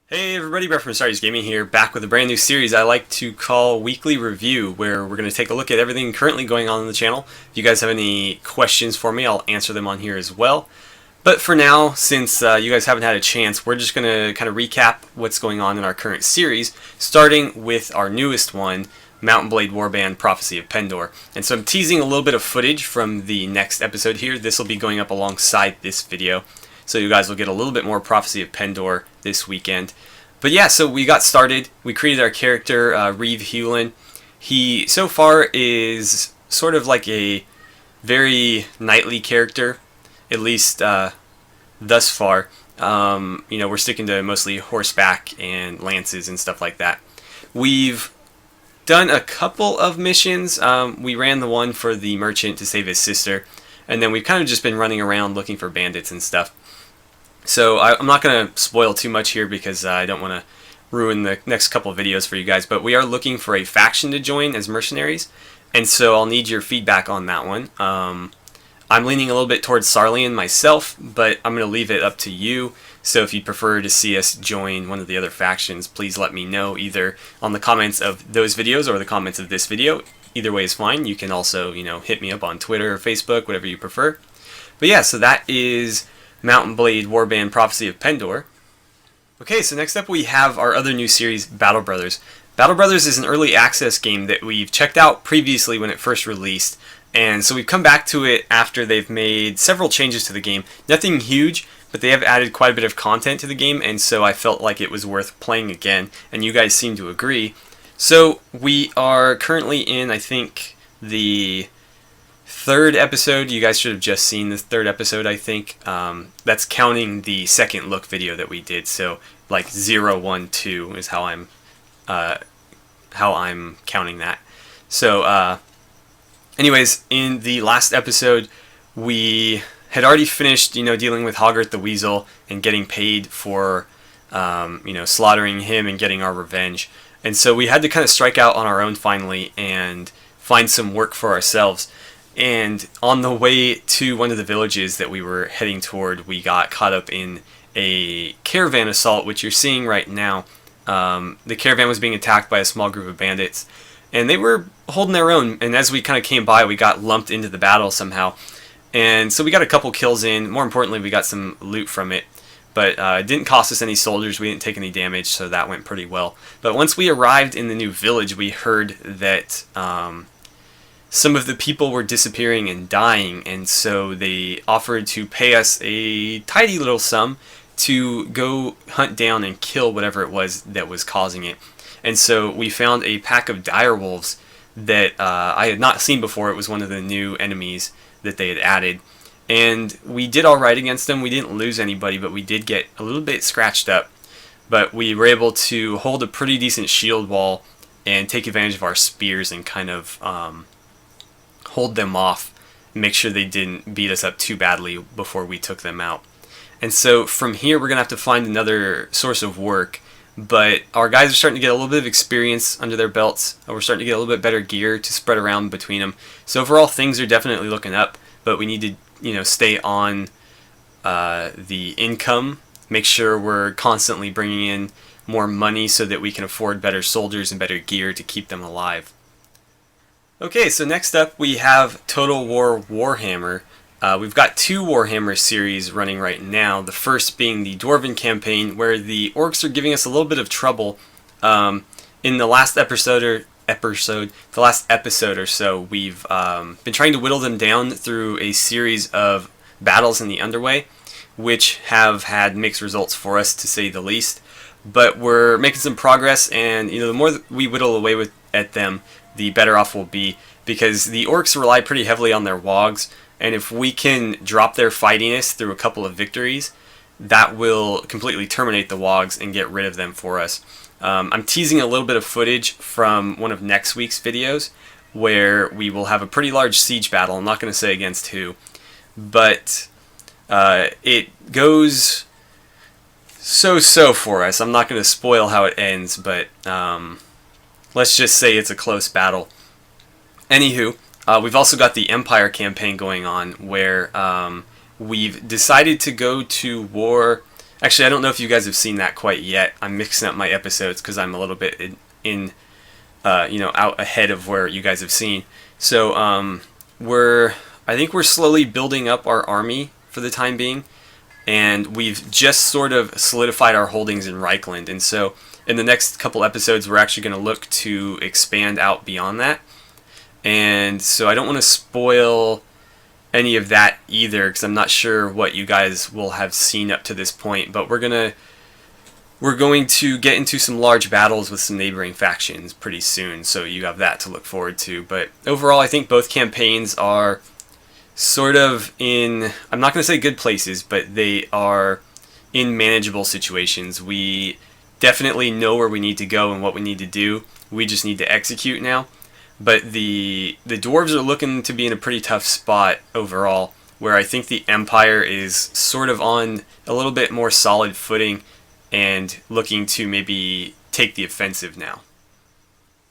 Hey everybody, Brett from AstartesGaming here, back with a brand new series I like to call Weekly Review, where we're going to take a look at everything currently going on in the channel. If you guys have any questions for me, I'll answer them on here as well. But for now, since you guys haven't had a chance, we're just going to kind of recap what's going on in our current series, starting with our newest one, Mount & Blade Warband Prophecy of Pendor. And so I'm teasing a little bit of footage from the next episode here. This will be going up alongside this video, so you guys will get a little bit more Prophecy of Pendor this weekend. But yeah, so we got started. We created our character, Reeve Hewlin. He, so far, is sort of like a very knightly character, at least thus far. We're sticking to mostly horseback and lances and stuff like that. We've done a couple of missions. We ran the one for the merchant to save his sister, and then we've kind of just been running around looking for bandits and stuff. So I'm not going to spoil too much here because I don't want to ruin the next couple of videos for you guys, but we are looking for a faction to join as mercenaries, and so I'll need your feedback on that one. I'm leaning a little bit towards Sarlian myself, but I'm going to leave it up to you. So if you prefer to see us join one of the other factions, please let me know either on the comments of those videos or the comments of this video. Either way is fine. You can also, hit me up on Twitter or Facebook, whatever you prefer. But yeah, so that is Mount & Blade Warband Prophecy of Pendor. Okay, so next up we have our other new series, Battle Brothers. Battle Brothers is an early access game that we've checked out previously when it first released, and so we've come back to it after they've made several changes to the game. Nothing huge, but they have added quite a bit of content to the game, and so I felt like it was worth playing again, and you guys seem to agree. So we are currently in, I think, the third episode. You guys should have just seen the third episode, I think. That's counting the second look video that we did. So like 0, 1, 2 is how I'm counting that. So anyways, in the last episode, we had already finished, dealing with Hoggart the Weasel and getting paid for, slaughtering him and getting our revenge. And so we had to kind of strike out on our own finally and find some work for ourselves. And on the way to one of the villages that we were heading toward, we got caught up in a caravan assault, which you're seeing right now. The caravan was being attacked by a small group of bandits, and they were holding their own. And as we kind of came by, we got lumped into the battle somehow. And so we got a couple kills in. More importantly, we got some loot from it. But it didn't cost us any soldiers. We didn't take any damage, so that went pretty well. But once we arrived in the new village, we heard that some of the people were disappearing and dying, and so they offered to pay us a tidy little sum to go hunt down and kill whatever it was that was causing it. And so we found a pack of direwolves that I had not seen before. It was one of the new enemies that they had added. And we did alright against them. We didn't lose anybody, but we did get a little bit scratched up. But we were able to hold a pretty decent shield wall and take advantage of our spears and kind of hold them off, make sure they didn't beat us up too badly before we took them out. And so from here we're going to have to find another source of work, but our guys are starting to get a little bit of experience under their belts. We're starting to get a little bit better gear to spread around between them. So overall things are definitely looking up, but we need to stay on the income, make sure we're constantly bringing in more money so that we can afford better soldiers and better gear to keep them alive. Okay, so next up we have Total War Warhammer. We've got two Warhammer series running right now. The first being the Dwarven campaign, where the orcs are giving us a little bit of trouble. In the last episode or so, we've been trying to whittle them down through a series of battles in the Underway, which have had mixed results for us, to say the least. But we're making some progress, and the more that we whittle away at them, the better off we'll be, because the orcs rely pretty heavily on their wogs, and if we can drop their fightiness through a couple of victories, that will completely terminate the wogs and get rid of them for us. I'm teasing a little bit of footage from one of next week's videos where we will have a pretty large siege battle. I'm not going to say against who, but it goes so for us. I'm not going to spoil how it ends, but let's just say it's a close battle. Anywho, we've also got the Empire campaign going on, where we've decided to go to war Actually, I don't know if you guys have seen that quite yet. I'm mixing up my episodes because I'm a little bit out ahead of where you guys have seen. So I think we're slowly building up our army for the time being, and we've just sort of solidified our holdings in Reichland. And so in the next couple episodes, we're actually going to look to expand out beyond that. And so I don't want to spoil any of that either, because I'm not sure what you guys will have seen up to this point. But we're going to get into some large battles with some neighboring factions pretty soon, so you have that to look forward to. But overall, I think both campaigns are sort of in, I'm not going to say good places, but they are in manageable situations. We definitely know where we need to go and what we need to do. We just need to execute now. But the dwarves are looking to be in a pretty tough spot overall, where I think the Empire is sort of on a little bit more solid footing and looking to maybe take the offensive now.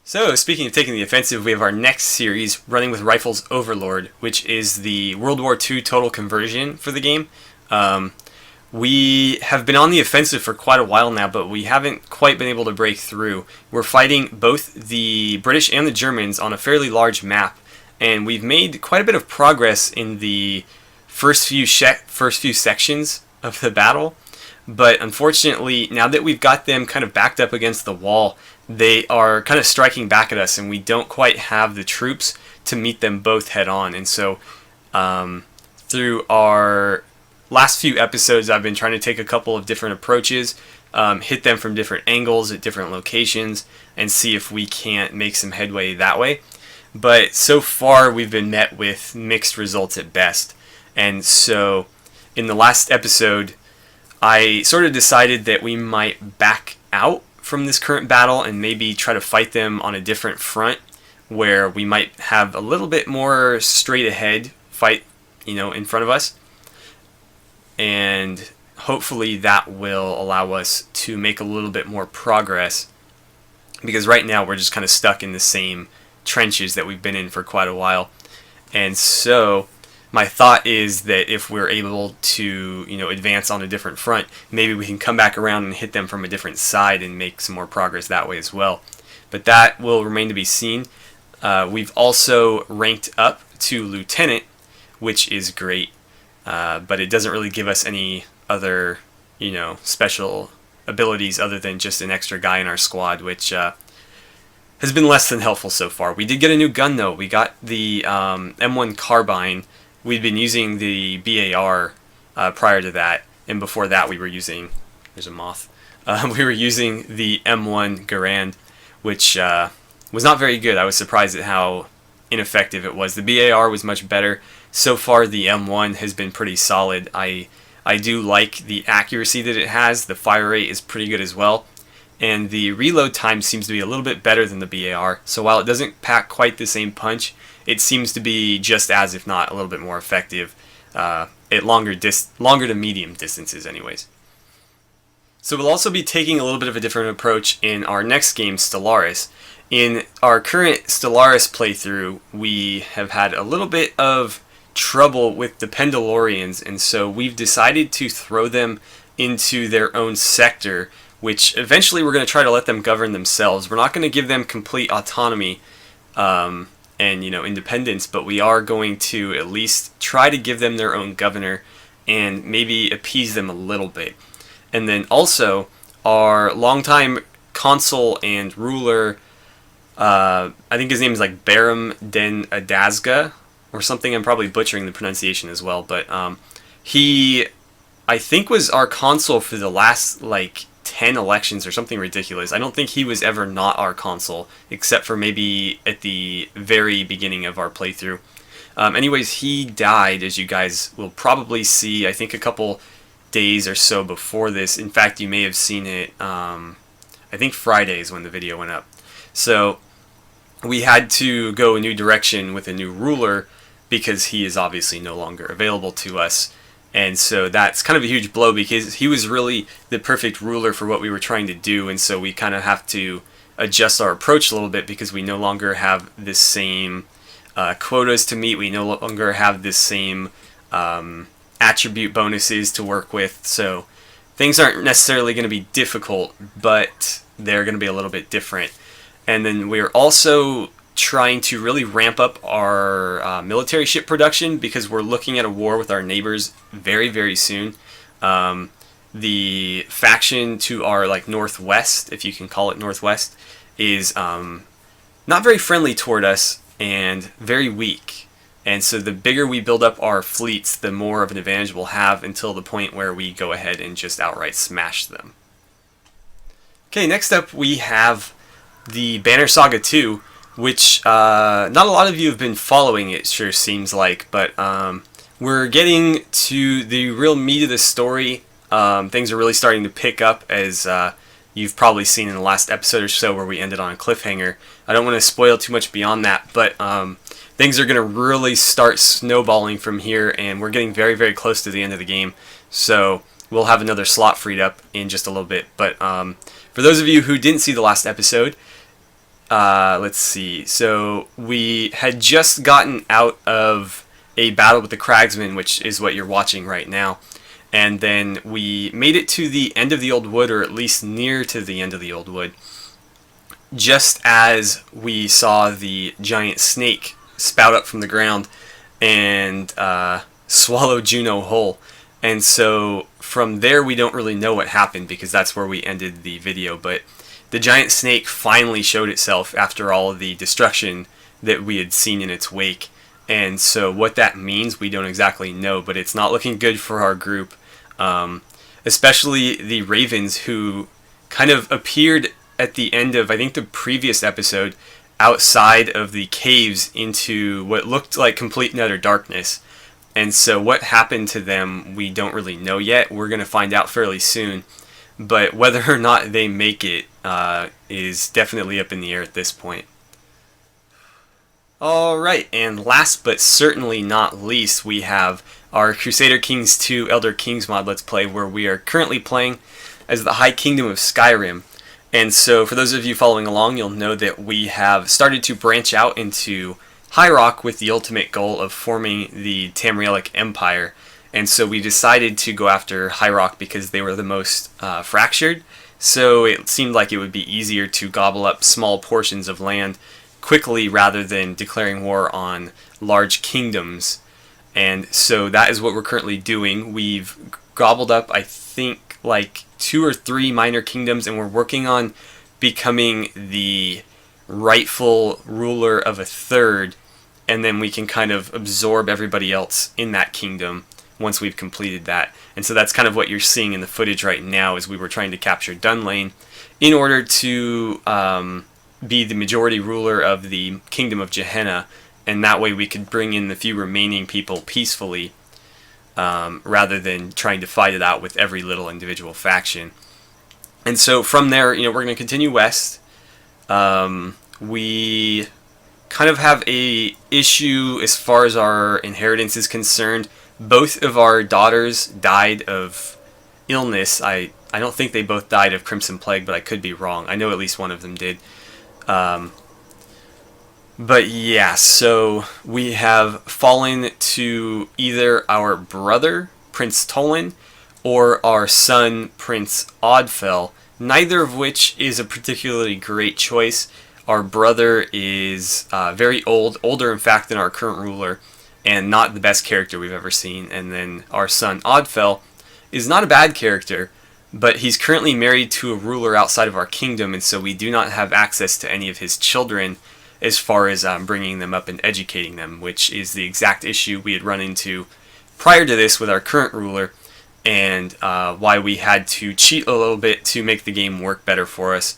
So, speaking of taking the offensive, we have our next series running with Rifles Overlord, which is the World War II total conversion for the game. We have been on the offensive for quite a while now, but we haven't quite been able to break through. We're fighting both the British and the Germans on a fairly large map, and we've made quite a bit of progress in the first few sections of the battle. But unfortunately, now that we've got them kind of backed up against the wall, they are kind of striking back at us, and we don't quite have the troops to meet them both head on. And so through our last few episodes, I've been trying to take a couple of different approaches, hit them from different angles at different locations, and see if we can't make some headway that way. But so far, we've been met with mixed results at best. And so in the last episode, I sort of decided that we might back out from this current battle and maybe try to fight them on a different front, where we might have a little bit more straight ahead fight, in front of us. And hopefully that will allow us to make a little bit more progress, because right now we're just kind of stuck in the same trenches that we've been in for quite a while. And so my thought is that if we're able to, advance on a different front, maybe we can come back around and hit them from a different side and make some more progress that way as well. But that will remain to be seen. We've also ranked up to Lieutenant, which is great, but it doesn't really give us any other, special abilities other than just an extra guy in our squad, which has been less than helpful so far. We did get a new gun, though. We got the M1 carbine. We'd been using the BAR prior to that, and before that we were using, there's a moth, we were using the M1 Garand, which was not very good. I was surprised at how ineffective it was. The BAR was much better. So far the M1 has been pretty solid. I do like the accuracy that it has. The fire rate is pretty good as well. And the reload time seems to be a little bit better than the BAR. So while it doesn't pack quite the same punch, it seems to be just as, if not a little bit more effective at longer to medium distances anyways. So we'll also be taking a little bit of a different approach in our next game, Stellaris. In our current Stellaris playthrough, we have had a little bit of trouble with the Pendulorians, and so we've decided to throw them into their own sector, which eventually we're going to try to let them govern themselves. We're not going to give them complete autonomy and independence, but we are going to at least try to give them their own governor and maybe appease them a little bit. And then also our longtime consul and ruler, I think his name is like Baram Den Adazga or something. I'm probably butchering the pronunciation as well, but he, I think, was our consul for the last 10 elections or something ridiculous. I don't think he was ever not our consul, except for maybe at the very beginning of our playthrough. Anyways, he died, as you guys will probably see, I think a couple days or so before this. In fact, you may have seen it, I think Friday is when the video went up. So we had to go a new direction with a new ruler because he is obviously no longer available to us. And so that's kind of a huge blow, because he was really the perfect ruler for what we were trying to do. And so we kind of have to adjust our approach a little bit, because we no longer have the same quotas to meet. We no longer have the same attribute bonuses to work with. So things aren't necessarily going to be difficult, but they're going to be a little bit different. And then we're also trying to really ramp up our military ship production, because we're looking at a war with our neighbors very, very soon. The faction to our northwest, if you can call it northwest, is not very friendly toward us and very weak. And so the bigger we build up our fleets, the more of an advantage we'll have, until the point where we go ahead and just outright smash them. Okay, next up we have the Banner Saga 2, which not a lot of you have been following, it sure seems like, but we're getting to the real meat of the story. Things are really starting to pick up, as you've probably seen in the last episode or so, where we ended on a cliffhanger. I don't want to spoil too much beyond that, but things are going to really start snowballing from here, and we're getting very, very close to the end of the game. So we'll have another slot freed up in just a little bit. But for those of you who didn't see the last episode, let's see. So we had just gotten out of a battle with the Cragsmen, which is what you're watching right now. And then we made it to the end of the Old Wood, or at least near to the end of the Old Wood, just as we saw the giant snake spout up from the ground and swallow Juno whole. And so from there we don't really know what happened, because that's where we ended the video. But the giant snake finally showed itself after all of the destruction that we had seen in its wake. And so what that means, we don't exactly know, but it's not looking good for our group. Especially the Ravens, who kind of appeared at the end of, I think, the previous episode, outside of the caves into what looked like complete and utter darkness. And so what happened to them, we don't really know yet. We're going to find out fairly soon. But whether or not they make it is definitely up in the air at this point. Alright, and last but certainly not least, we have our Crusader Kings 2 Elder Kings mod Let's Play, where we are currently playing as the High Kingdom of Skyrim. And so for those of you following along, you'll know that we have started to branch out into High Rock with the ultimate goal of forming the Tamrielic Empire. And so we decided to go after High Rock because they were the most fractured. So it seemed like it would be easier to gobble up small portions of land quickly rather than declaring war on large kingdoms. And so that is what we're currently doing. We've gobbled up, I think, like 2 or 3 minor kingdoms, and we're working on becoming the rightful ruler of a third, and then we can kind of absorb everybody else in that kingdom once we've completed that. And so that's kind of what you're seeing in the footage right now, is we were trying to capture Dunlane in order to be the majority ruler of the Kingdom of Gehenna, and that way we could bring in the few remaining people peacefully, rather than trying to fight it out with every little individual faction. And so from there, we're going to continue west. We kind of have a issue as far as our inheritance is concerned. Both of our daughters died of illness. I don't think they both died of Crimson Plague, but I could be wrong. I know at least one of them did. But yeah, so we have fallen to either our brother, Prince Tolan, or our son, Prince Oddfell, neither of which is a particularly great choice. Our brother is very old, older in fact than our current ruler, and not the best character we've ever seen. And then our son, Oddfell, is not a bad character, but he's currently married to a ruler outside of our kingdom, and so we do not have access to any of his children as far as bringing them up and educating them, which is the exact issue we had run into prior to this with our current ruler, and why we had to cheat a little bit to make the game work better for us.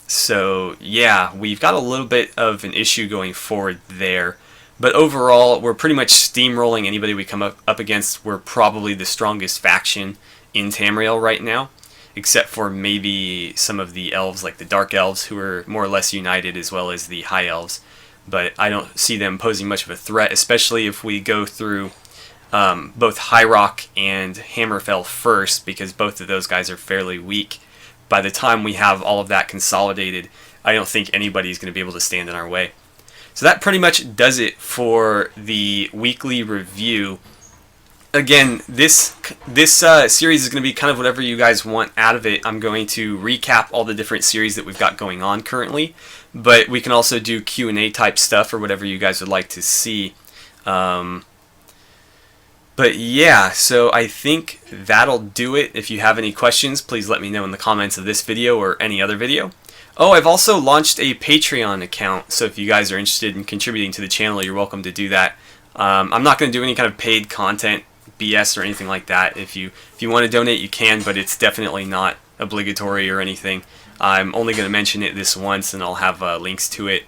So yeah, we've got a little bit of an issue going forward there. But overall, we're pretty much steamrolling anybody we come up against. We're probably the strongest faction in Tamriel right now, except for maybe some of the elves, like the Dark Elves, who are more or less united, as well as the High Elves. But I don't see them posing much of a threat, especially if we go through both High Rock and Hammerfell first, because both of those guys are fairly weak. By the time we have all of that consolidated, I don't think anybody's going to be able to stand in our way. So that pretty much does it for the weekly review. again, this series is going to be kind of whatever you guys want out of it. I'm going to recap all the different series that we've got going on currently, but we can also do Q&A type stuff or whatever you guys would like to see. But yeah, so I think that'll do it. If you have any questions, please let me know in the comments of this video or any other video. Oh, I've also launched a Patreon account, so if you guys are interested in contributing to the channel, you're welcome to do that. I'm not going to do any kind of paid content, BS or anything like that. If you want to donate, you can, but it's definitely not obligatory or anything. I'm only going to mention it this once, and I'll have links to it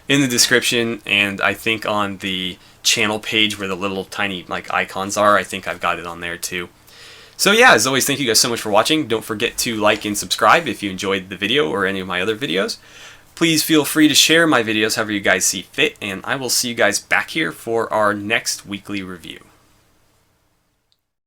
in the description, and I think on the channel page where the little tiny icons are, I think I've got it on there too. So yeah, as always, thank you guys so much for watching. Don't forget to like and subscribe if you enjoyed the video or any of my other videos. Please feel free to share my videos however you guys see fit, and I will see you guys back here for our next weekly review.